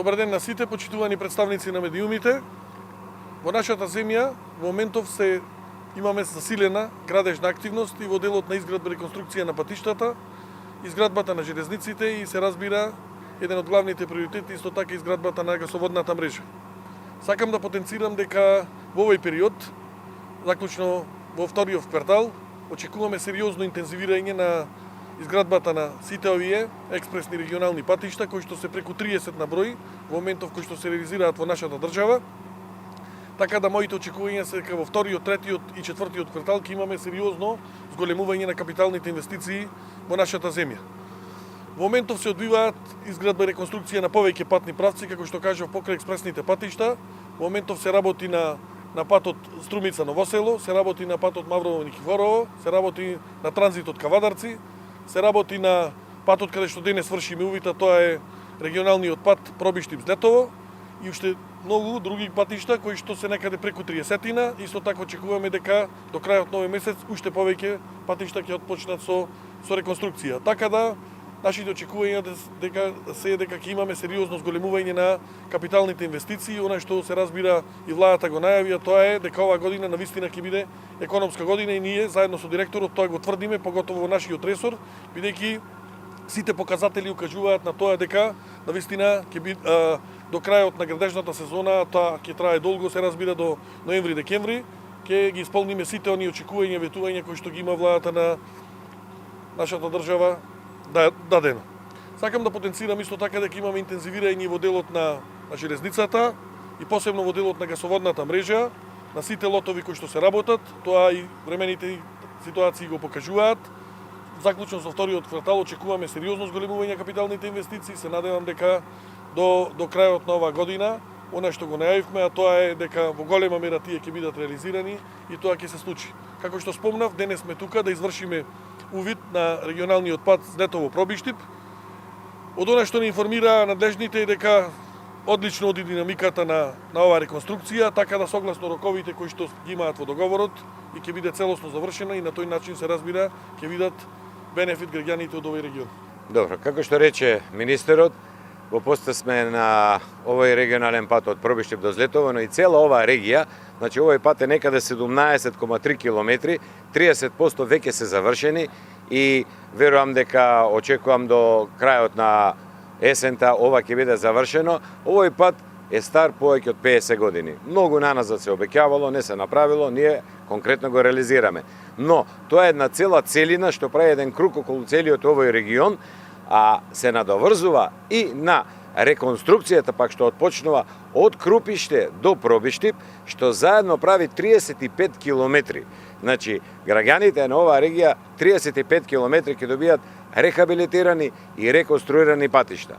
Добар ден на сите почитувани представници на медиумите. Во нашата земја во моментов имаме засилена градежна активност и во делот на изградба и реконструкција на патиштата, изградбата на железниците и се разбира еден од главните приоритети исто така изградбата на гасоводната мрежа. Сакам да потенцирам дека во овој период, заклучно во вториот квартал, очекуваме сериозно интензивирање на изградбата на сите овие експресни регионални патишта, кои што се преку 30 на број, во моментов кои што се реализираат во нашата држава. Така да моите очекувања се дека во вториот, третиот и четвртиот квартал ќе имаме сериозно зголемување на капиталните инвестиции во нашата земја. Во моментов се одбиваат изградба и реконструкција на повеќе патни правци, како што кажав, покрај експресните патишта. Во моментов се работи на патот Струмица Ново село, се работи на патот Маврово Никифорово, се работи на транзитот Кавадарци, се работи на патот каде што денес вршиме увита, тоа е регионалниот пат Пробиштип-Злетово и уште многу други патишта кои што се некаде преку 30-тина. Исто така очекуваме дека до крајот на овој месец уште повеќе патишта ќе отпочнат со реконструкција. Така да нашите очекувања дека ќе имаме сериозно зголемување на капиталните инвестиции. Она што се разбира и владата го најави, тоа е дека оваа година навистина ќе биде економска година и ние заедно со директорот тоа го тврдиме, поготово во нашиот ресор, бидејќи сите показатели укажуваат на тоа дека навистина ќе биде до крајот на градежната сезона, тоа ќе трае долго, се разбира до ноември-декември, ќе ги исполниме сите оние очекувања, ветувања кои што ги има владата на нашата држава дадено. Сакам да потенцирам исто така дека имаме интензивирање во делот на железницата и посебно во делот на гасоводната мрежа, на сите лотови кои што се работат, тоа и времените ситуации го покажуваат. Заклучно со вториот квартал очекуваме сериозно зголемување на капиталните инвестиции, се надевам дека до крајот на оваа година, она што го најавивме, а тоа е дека во голема мера тие ќе бидат реализирани и тоа ќе се случи. Како што спомнав, денес сме тука да извршиме увид на регионалниот пат Злетово-Пробиштип. Од она што не информира надлежните е дека одлично оди динамиката на оваа реконструкција, така да согласно роковите кои што ги имаат во договорот и ќе биде целосно завршена и на тој начин се разбира ќе видат бенефит граѓаните од овој регион. Добро, како што рече министерот, во поста сме на овој регионален пат од Пробиштип до Злетово, но и цела оваа регија, значи овој пат е некаде 17,3 километри, 30% веќе се завршени и верувам дека очекувам до крајот на есента ова ќе биде завршено. Овој пат е стар повеќе од 50 години. Многу наназад се обеќавало, не се направило, ние конкретно го реализираме. Но тоа е една цела целина што прави еден круг околу целиот овој регион, а се надоврзува и на реконструкцијата пак што отпочнува од Крупиште до Пробиштип, што заедно прави 35 километри. Значи, граѓаните на оваа регија 35 километри ќе добијат рехабилитирани и реконструирани патишта.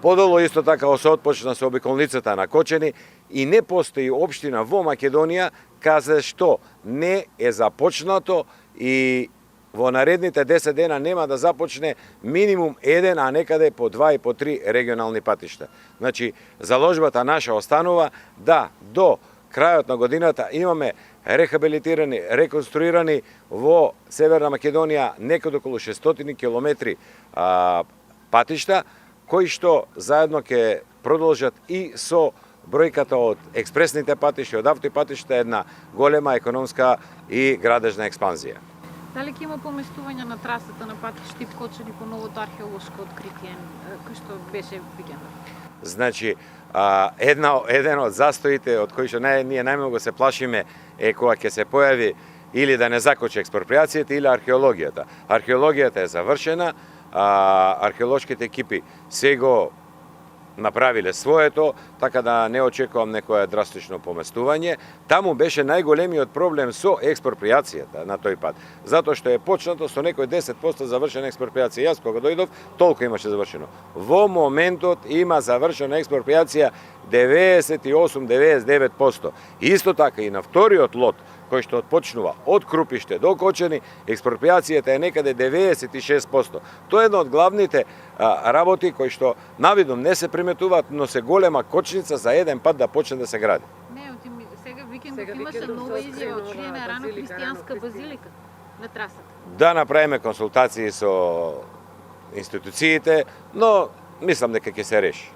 Подолу исто така се отпочна со обиколницата на Кочени и не постои општина во Македонија каде што не е започнато и во наредните 10 дена нема да започне минимум еден, а некаде по 2 и по 3 регионални патишта. Значи, заложбата наша останува да до крајот на годината имаме рехабилитирани, реконструирани во Северна Македонија некаде околу 600 километри патишта, кои што заедно ќе продолжат и со бројката од експресните патишта, од автопатишта, една голема економска и градежна експанзија. Дали ќе има поместување на трасата на пат Штип-Кочани по новото археолошко откритие, кој што беше викендот? Значи, еден од застоите од кои што ние најмногу се плашиме е кога ќе се појави или да не закочи експроприацијата или археологијата. Археологијата е завршена, археолошките екипи се го направиле своето, така да не очекувам некое драстично поместување. Таму беше најголемиот проблем со експроприацијата на тој пат, затоа што е почнато со некој 10% завршена експроприација. Јас кога дојдов, толку имаше завршено. Во моментот има завршена експроприација 98-99%. Исто така и на вториот лот, кој што отпочнува од Крупиште до Кочени, експроприацијата е некаде 96%. Тоа е една од главните работи кои што навидом не се приметуваат, но се голема кочница за еден пат да почне да се гради. Не, сега викендот имаше нова изјава од откриена рано христијанска базилика на трасата. Да направиме консултации со институциите, но мислам дека ќе се реши.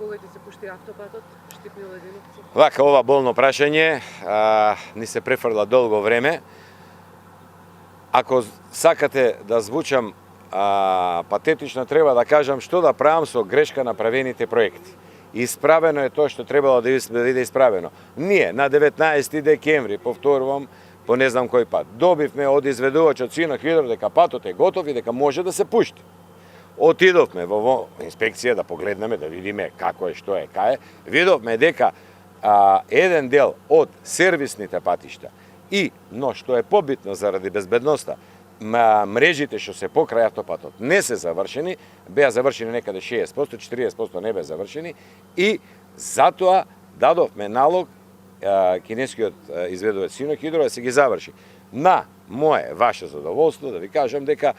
кога ќе се пушти автопатот, Штипни Лединовци? Вака, ова болно прашање ни се префрла долго време. Ако сакате да звучам патетично, треба да кажам што да правам со грешка направените проекти. Исправено е тоа што требало да биде исправено. Ние на 19 декември, повторувам, по не знам кој пат, добивме од изведувачот Синохидро дека патот е готов и дека може да се пушти. Отидовме во инспекција да погледнеме, да видиме како е, што е, кај е. Видовме дека еден дел од сервисните патишта но што е побитно заради безбедноста, мрежите што се покрај автопатот не се завршени, беа завршени некаде 60%, 40% не беа завршени и затоа дадовме налог кинескиот изведувач Синохидро да се ги заврши. На мое, ваше задоволство, да ви кажам дека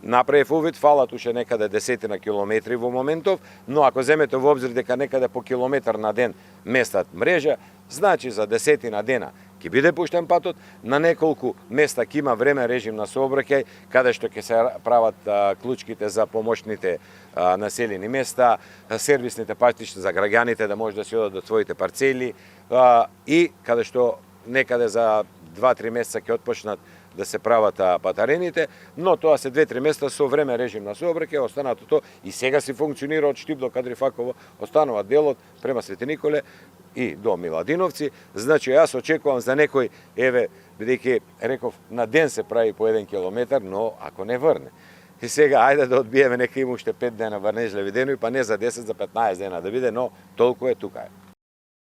направив увид, фалат уште некаде 10 километри во моментов, но ако земете во обзир дека некаде по километар на ден местат мрежа, значи за 10 дена ќе биде пуштен патот, на неколку места ќе има време режим на сообраќај, каде што ќе се прават клучките за помошните населени места, сервисните патишта за граѓаните да може да си одат до своите парцели и каде што некаде за 2-3 месеца ќе отпочнат да се прават патарените, но тоа се 2-3 месеца со време режим на сообраќај, останатото и сега си функционира од Штип до Кадрифаково, останува делот према Свети Николе и до Миладиновци. Значи јас очекувам за некој, бидејќи реков на ден се прави по 1 километар, но ако не врне. И сега ајде да одбиеме, нека има уште 5 дена врнежливи денови, па не за 10, за 15 дена да биде, но толку е тука е.